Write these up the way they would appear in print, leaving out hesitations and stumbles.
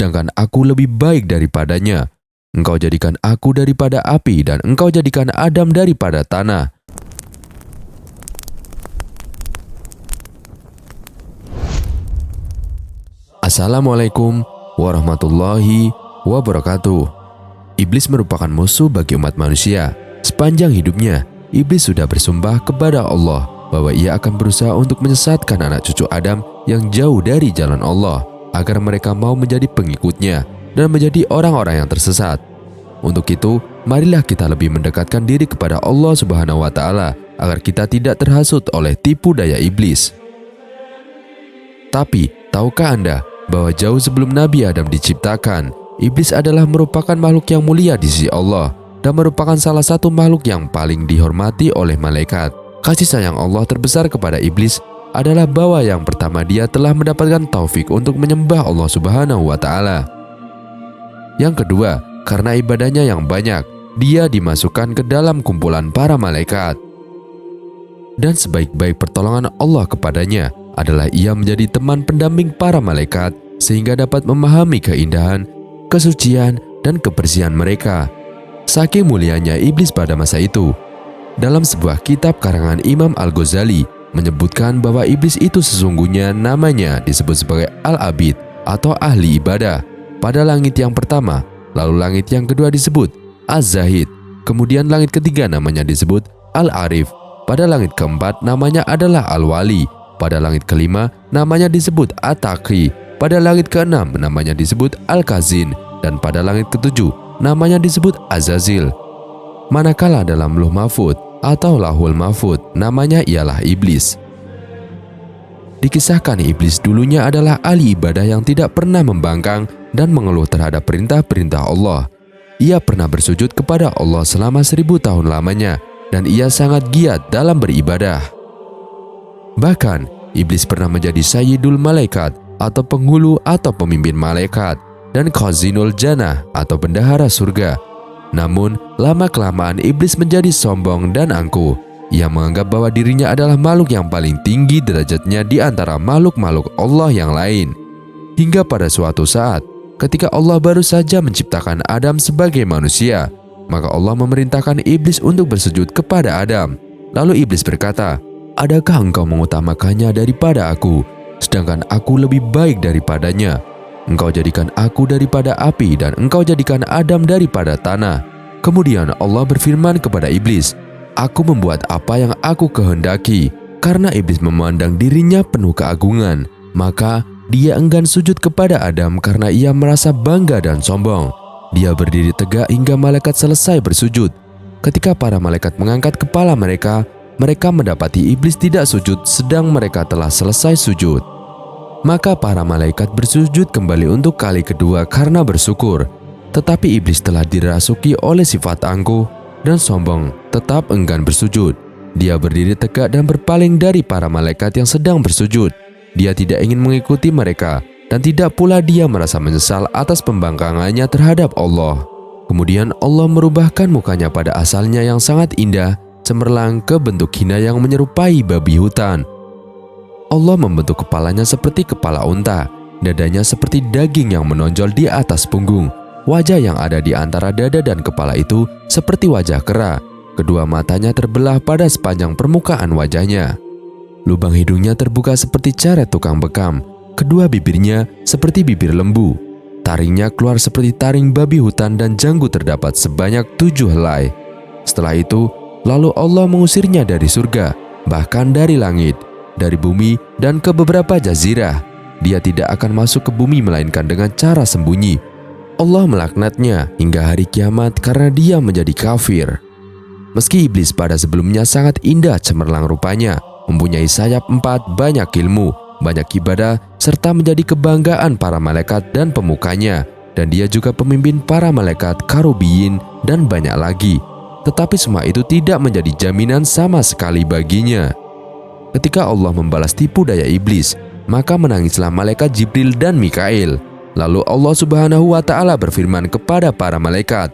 sedangkan aku lebih baik daripadanya. Engkau jadikan aku daripada api dan engkau jadikan Adam daripada tanah. Assalamualaikum warahmatullahi wabarakatuh. Iblis merupakan musuh bagi umat manusia. Sepanjang hidupnya, iblis sudah bersumpah kepada Allah bahwa ia akan berusaha untuk menyesatkan anak cucu Adam yang jauh dari jalan Allah agar mereka mau menjadi pengikutnya dan menjadi orang-orang yang tersesat. Untuk itu, marilah kita lebih mendekatkan diri kepada Allah Subhanahu wa Ta'ala agar kita tidak terhasut oleh tipu daya iblis. Tapi, tahukah Anda bahwa jauh sebelum Nabi Adam diciptakan, iblis adalah merupakan makhluk yang mulia di sisi Allah dan merupakan salah satu makhluk yang paling dihormati oleh malaikat. Kasih sayang Allah terbesar kepada iblis adalah bahwa yang pertama dia telah mendapatkan taufik untuk menyembah Allah Subhanahu wa Ta'ala. Yang kedua, karena ibadahnya yang banyak, dia dimasukkan ke dalam kumpulan para malaikat. Dan sebaik-baik pertolongan Allah kepadanya adalah ia menjadi teman pendamping para malaikat sehingga dapat memahami keindahan, kesucian, dan kebersihan mereka. Saking mulianya iblis pada masa itu. Dalam sebuah kitab karangan Imam Al-Ghazali menyebutkan bahwa iblis itu sesungguhnya namanya disebut sebagai Al-Abid atau ahli ibadah pada langit yang pertama, lalu langit yang kedua disebut Az-Zahid, kemudian langit ketiga namanya disebut Al-Arif, pada langit keempat namanya adalah Al-Wali, pada langit kelima namanya disebut At-Taqi, pada langit keenam namanya disebut Al-Kazin, dan pada langit ketujuh namanya disebut Azazil. Manakala dalam Lauh Mahfud atau Lahul Mahfud namanya ialah iblis. Dikisahkan iblis dulunya adalah ahli ibadah yang tidak pernah membangkang dan mengeluh terhadap perintah-perintah Allah. Ia pernah bersujud kepada Allah selama 1000 tahun lamanya dan ia sangat giat dalam beribadah. Bahkan, iblis pernah menjadi Sayyidul Malaikat atau penghulu atau pemimpin malaikat dan Khazinul Jannah atau bendahara surga. Namun, lama-kelamaan iblis menjadi sombong dan angkuh. Ia menganggap bahwa dirinya adalah makhluk yang paling tinggi derajatnya di antara makhluk-makhluk Allah yang lain. Hingga pada suatu saat, ketika Allah baru saja menciptakan Adam sebagai manusia, maka Allah memerintahkan iblis untuk bersujud kepada Adam. Lalu iblis berkata, "Adakah engkau mengutamakannya daripada aku, sedangkan aku lebih baik daripadanya? Engkau jadikan aku daripada api dan engkau jadikan Adam daripada tanah." Kemudian Allah berfirman kepada iblis, "Aku membuat apa yang aku kehendaki." Karena iblis memandang dirinya penuh keagungan, maka dia enggan sujud kepada Adam karena ia merasa bangga dan sombong. Dia berdiri tegak hingga malaikat selesai bersujud. Ketika para malaikat mengangkat kepala mereka, mereka mendapati iblis tidak sujud sedang mereka telah selesai sujud. Maka para malaikat bersujud kembali untuk kali kedua karena bersyukur. Tetapi iblis telah dirasuki oleh sifat angkuh dan sombong, tetap enggan bersujud. Dia berdiri tegak dan berpaling dari para malaikat yang sedang bersujud. Dia tidak ingin mengikuti mereka dan tidak pula dia merasa menyesal atas pembangkangannya terhadap Allah. Kemudian Allah merubahkan mukanya pada asalnya yang sangat indah, cemerlang ke bentuk hina yang menyerupai babi hutan. Allah membentuk kepalanya seperti kepala unta, dadanya seperti daging yang menonjol di atas punggung. Wajah yang ada di antara dada dan kepala itu seperti wajah kera. Kedua matanya terbelah pada sepanjang permukaan wajahnya. Lubang hidungnya terbuka seperti caret tukang bekam. Kedua bibirnya seperti bibir lembu. Taringnya keluar seperti taring babi hutan dan janggut terdapat sebanyak 7 helai. Setelah itu, lalu Allah mengusirnya dari surga, bahkan dari langit, dari bumi dan ke beberapa jazirah. Dia tidak akan masuk ke bumi melainkan dengan cara sembunyi. Allah melaknatnya hingga hari kiamat karena dia menjadi kafir. Meski iblis pada sebelumnya sangat indah cemerlang rupanya, mempunyai sayap 4, banyak ilmu, banyak ibadah, serta menjadi kebanggaan para malaikat dan pemukanya, dan dia juga pemimpin para malaikat, karubiyin, dan banyak lagi. Tetapi semua itu tidak menjadi jaminan sama sekali baginya. Ketika Allah membalas tipu daya iblis, maka menangislah malaikat Jibril dan Mikail. Lalu Allah Subhanahu wa Ta'ala berfirman kepada para malaikat,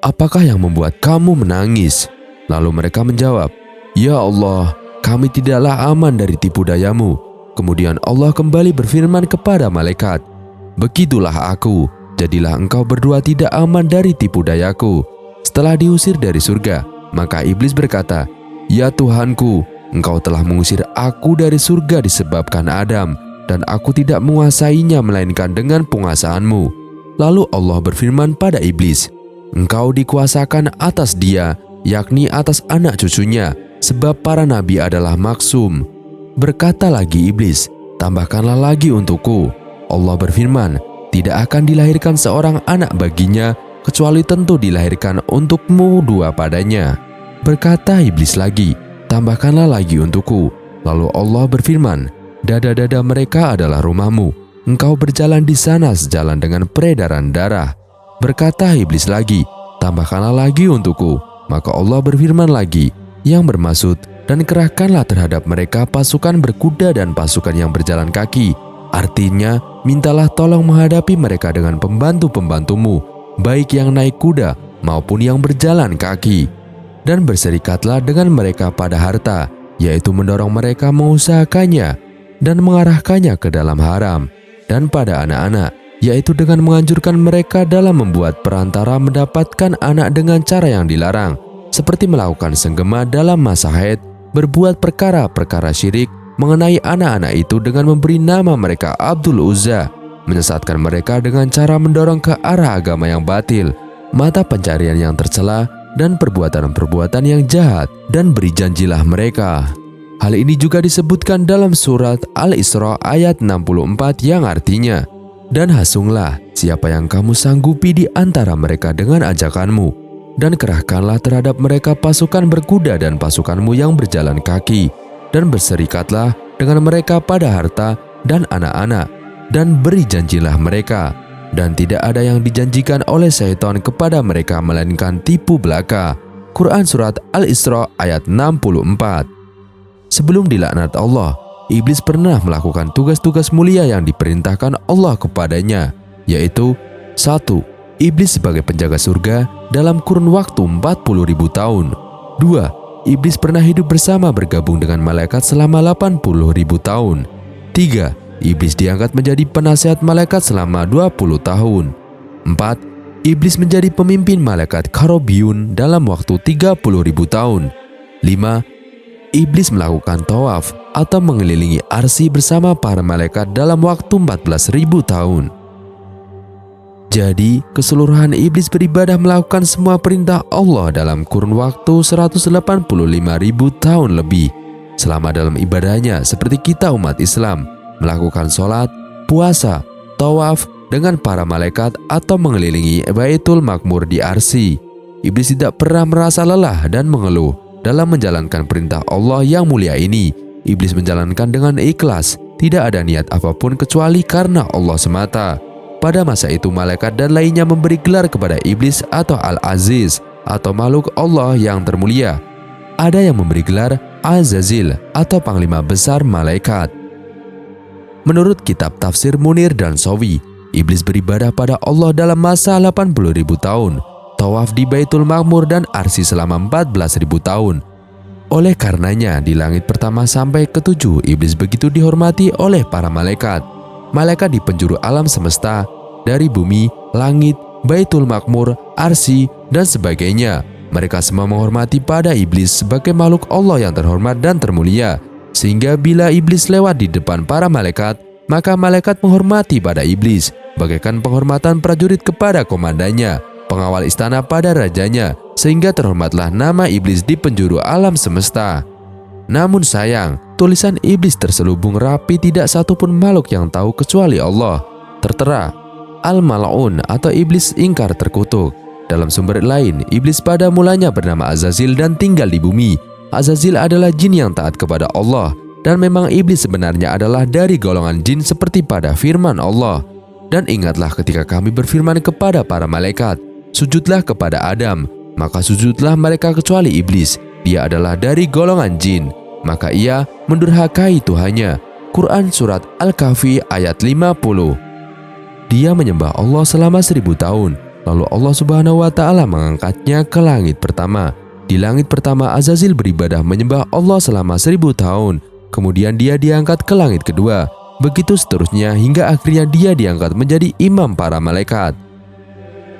"Apakah yang membuat kamu menangis?" Lalu mereka menjawab, "Ya Allah, kami tidaklah aman dari tipu dayamu." Kemudian Allah kembali berfirman kepada malaikat, Begitulah aku, jadilah engkau berdua tidak aman dari tipu dayaku. Setelah diusir dari surga, maka iblis berkata, Ya Tuhanku, engkau telah mengusir aku dari surga disebabkan Adam, dan aku tidak menguasainya melainkan dengan penguasaanmu. Lalu Allah berfirman pada iblis, Engkau dikuasakan atas dia, yakni atas anak cucunya, sebab para nabi adalah maksum. Berkata lagi iblis, Tambahkanlah lagi untukku. Allah berfirman, Tidak akan dilahirkan seorang anak baginya, kecuali tentu dilahirkan untukmu dua padanya. Berkata iblis lagi, Tambahkanlah lagi untukku. Lalu Allah berfirman, Dada-dada mereka adalah rumahmu. Engkau berjalan di sana sejalan dengan peredaran darah. Berkata iblis lagi, Tambahkanlah lagi untukku. Maka Allah berfirman lagi, yang bermaksud, Dan kerahkanlah terhadap mereka pasukan berkuda dan pasukan yang berjalan kaki. Artinya, mintalah tolong menghadapi mereka dengan pembantu-pembantumu, baik yang naik kuda maupun yang berjalan kaki. Dan berserikatlah dengan mereka pada harta, yaitu mendorong mereka mengusahakannya dan mengarahkannya ke dalam haram, dan pada anak-anak, yaitu dengan menganjurkan mereka dalam membuat perantara mendapatkan anak dengan cara yang dilarang, seperti melakukan senggema dalam masa haid, berbuat perkara-perkara syirik mengenai anak-anak itu dengan memberi nama mereka Abdul Uzza, menyesatkan mereka dengan cara mendorong ke arah agama yang batil, mata pencarian yang tercela, dan perbuatan-perbuatan yang jahat, dan beri janjilah mereka. Hal ini juga disebutkan dalam surat Al-Isra ayat 64 yang artinya, Dan hasunglah siapa yang kamu sanggupi di antara mereka dengan ajakanmu, dan kerahkanlah terhadap mereka pasukan berkuda dan pasukanmu yang berjalan kaki, dan berserikatlah dengan mereka pada harta dan anak-anak, dan beri janjilah mereka. Dan tidak ada yang dijanjikan oleh syaitan kepada mereka melainkan tipu belaka. Quran Surat Al-Isra ayat 64. Sebelum dilaknat Allah, iblis pernah melakukan tugas-tugas mulia yang diperintahkan Allah kepadanya, yaitu 1. Iblis sebagai penjaga surga dalam kurun waktu 40.000 tahun. 2. Iblis pernah hidup bersama bergabung dengan malaikat selama 80.000 tahun. 3. Iblis diangkat menjadi penasihat malaikat selama 20 tahun. 4. Iblis menjadi pemimpin malaikat Karobiyun dalam waktu 30.000 tahun. 5. Iblis melakukan tawaf atau mengelilingi arsy bersama para malaikat dalam waktu 14.000 tahun. Jadi, keseluruhan iblis beribadah melakukan semua perintah Allah dalam kurun waktu 185.000 tahun lebih. Selama dalam ibadahnya seperti kita umat Islam, melakukan sholat, puasa, tawaf dengan para malaikat atau mengelilingi Baitul Makmur di arsy. Iblis tidak pernah merasa lelah dan mengeluh dalam menjalankan perintah Allah yang mulia ini. Iblis menjalankan dengan ikhlas, tidak ada niat apapun kecuali karena Allah semata. Pada masa itu malaikat dan lainnya memberi gelar kepada iblis atau Al-Aziz atau makhluk Allah yang termulia. Ada yang memberi gelar Azazil atau panglima besar malaikat. Menurut kitab tafsir Munir dan Sawi, iblis beribadah pada Allah dalam masa 80.000 tahun, tawaf di Baitul Makmur dan arsy selama 14.000 tahun. Oleh karenanya, di langit pertama sampai ke-7, iblis begitu dihormati oleh para malaikat. Malaikat di penjuru alam semesta, dari bumi, langit, Baitul Makmur, arsy, dan sebagainya. Mereka semua menghormati pada iblis sebagai makhluk Allah yang terhormat dan termulia. Sehingga bila iblis lewat di depan para malaikat, maka malaikat menghormati pada iblis, bagaikan penghormatan prajurit kepada komandannya, pengawal istana pada rajanya, sehingga terhormatlah nama iblis di penjuru alam semesta. Namun sayang, tulisan iblis terselubung rapi, tidak satupun makhluk yang tahu kecuali Allah. Tertera, Al-Mal'un atau iblis ingkar terkutuk. Dalam sumber lain, iblis pada mulanya bernama Azazil dan tinggal di bumi. Azazil adalah jin yang taat kepada Allah, dan memang iblis sebenarnya adalah dari golongan jin seperti pada firman Allah. Dan ingatlah ketika kami berfirman kepada para malaikat, sujudlah kepada Adam, maka sujudlah mereka kecuali iblis. Dia adalah dari golongan jin, maka ia mendurhakai Tuhannya. Quran Surat Al-Kahfi ayat 50. Dia menyembah Allah selama 1000 tahun, lalu Allah Subhanahu wa Ta'ala mengangkatnya ke langit pertama. Di langit pertama, Azazil beribadah menyembah Allah selama 1000 tahun. Kemudian dia diangkat ke langit kedua, Begitu seterusnya hingga akhirnya dia diangkat menjadi imam para malaikat.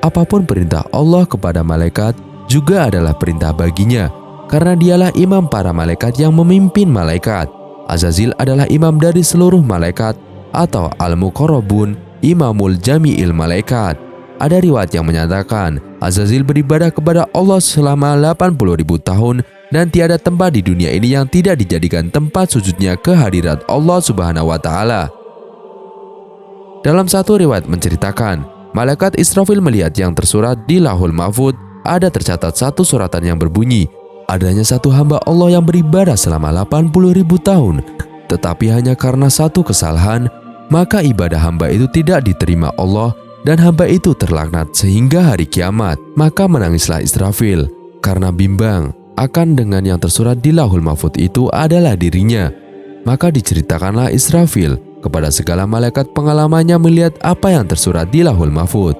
Apapun perintah Allah kepada malaikat juga adalah perintah baginya, karena dialah imam para malaikat yang memimpin malaikat. Azazil adalah imam dari seluruh malaikat atau al-muqarrabun, imamul jami'il malaikat. Ada riwayat yang menyatakan Azazil beribadah kepada Allah selama 80.000 tahun dan tiada tempat di dunia ini yang tidak dijadikan tempat sujudnya kehadirat Allah Subhanahu wa Ta'ala. Dalam satu riwayat menceritakan, malaikat Israfil melihat yang tersurat di Lauhul Mahfudz. Ada tercatat satu suratan yang berbunyi, adanya satu hamba Allah yang beribadah selama 80.000 tahun, tetapi hanya karena satu kesalahan, maka ibadah hamba itu tidak diterima Allah dan hamba itu terlaknat sehingga hari kiamat. Maka menangislah Israfil karena bimbang akan dengan yang tersurat di Lauhul Mahfudz itu adalah dirinya. Maka diceritakanlah Israfil kepada segala malaikat pengalamannya melihat apa yang tersurat di Lauhul Mahfudz.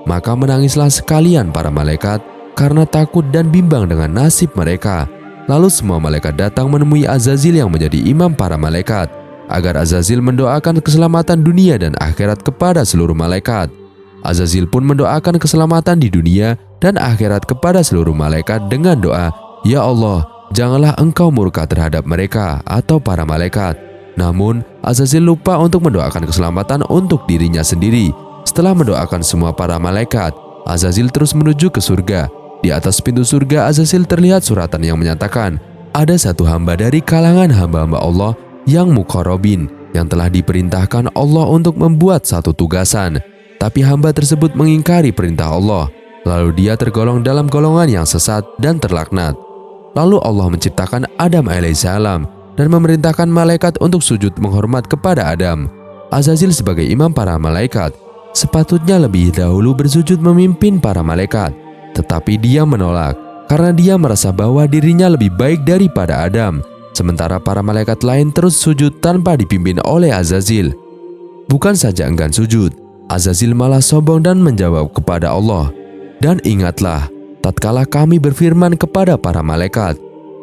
Maka menangislah sekalian para malaikat karena takut dan bimbang dengan nasib mereka. Lalu semua malaikat datang menemui Azazil yang menjadi imam para malaikat, agar Azazil mendoakan keselamatan dunia dan akhirat kepada seluruh malaikat. Azazil pun mendoakan keselamatan di dunia dan akhirat kepada seluruh malaikat dengan doa, "Ya Allah, janganlah engkau murka terhadap mereka atau para malaikat." Namun, Azazil lupa untuk mendoakan keselamatan untuk dirinya sendiri. Setelah mendoakan semua para malaikat, Azazil terus menuju ke surga. Di atas pintu surga Azazil terlihat suratan yang menyatakan, ada satu hamba dari kalangan hamba-hamba Allah yang muqarrabin, yang telah diperintahkan Allah untuk membuat satu tugasan. Tapi hamba tersebut mengingkari perintah Allah, lalu dia tergolong dalam golongan yang sesat dan terlaknat. Lalu Allah menciptakan Adam alaihissalam dan memerintahkan malaikat untuk sujud menghormat kepada Adam. Azazil sebagai imam para malaikat sepatutnya lebih dahulu bersujud memimpin para malaikat, tetapi dia menolak karena dia merasa bahwa dirinya lebih baik daripada Adam. Sementara para malaikat lain terus sujud tanpa dipimpin oleh Azazil. Bukan saja enggan sujud, Azazil malah sombong dan menjawab kepada Allah, "Dan ingatlah, tatkala kami berfirman kepada para malaikat,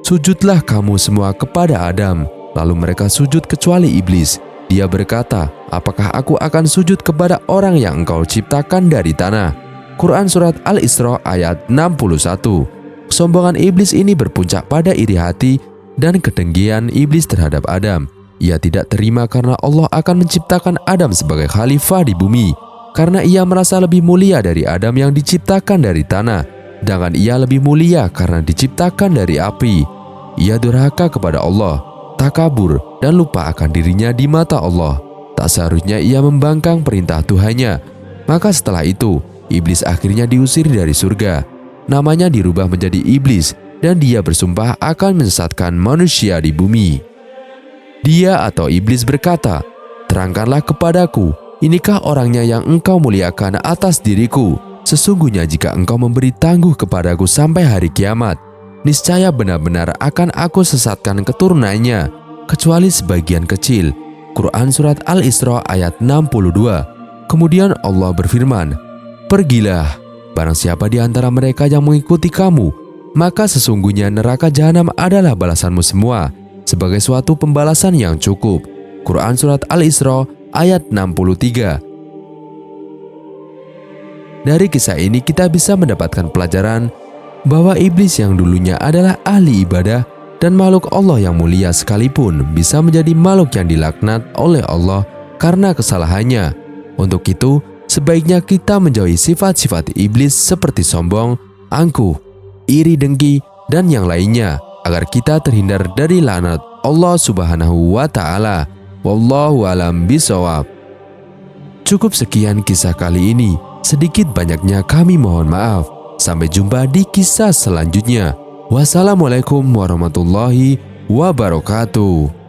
sujudlah kamu semua kepada Adam, lalu mereka sujud kecuali iblis. Dia berkata, apakah aku akan sujud kepada orang yang engkau ciptakan dari tanah?" Quran Surat Al-Isra ayat 61. Kesombongan iblis ini berpuncak pada iri hati dan kedengkian iblis terhadap Adam. Ia tidak terima karena Allah akan menciptakan Adam sebagai khalifah di bumi, karena ia merasa lebih mulia dari Adam yang diciptakan dari tanah, sedangkan ia lebih mulia karena diciptakan dari api. Ia durhaka kepada Allah, takabur, dan lupa akan dirinya di mata Allah. Tak seharusnya ia membangkang perintah Tuhannya. Maka setelah itu, iblis akhirnya diusir dari surga. Namanya dirubah menjadi iblis, dan dia bersumpah akan menyesatkan manusia di bumi. Dia atau iblis berkata, "Terangkanlah kepadaku, inikah orangnya yang engkau muliakan atas diriku? Sesungguhnya jika engkau memberi tangguh kepadaku sampai hari kiamat, niscaya benar-benar akan aku sesatkan keturunannya, kecuali sebagian kecil." Quran Surat Al-Isra ayat 62. Kemudian Allah berfirman, "Pergilah, barang siapa di antara mereka yang mengikuti kamu, maka sesungguhnya neraka jahanam adalah balasanmu semua, sebagai suatu pembalasan yang cukup." Quran Surat Al-Isra ayat 63. Dari kisah ini kita bisa mendapatkan pelajaran bahwa iblis yang dulunya adalah ahli ibadah dan makhluk Allah yang mulia sekalipun bisa menjadi makhluk yang dilaknat oleh Allah karena kesalahannya. Untuk itu, sebaiknya kita menjauhi sifat-sifat iblis seperti sombong, angkuh, iri dengki, dan yang lainnya, agar kita terhindar dari laknat Allah Subhanahu wa Ta'ala. Wallahu alam bisawab. Cukup sekian kisah kali ini. Sedikit banyaknya kami mohon maaf. Sampai jumpa di kisah selanjutnya. Wassalamualaikum warahmatullahi wabarakatuh.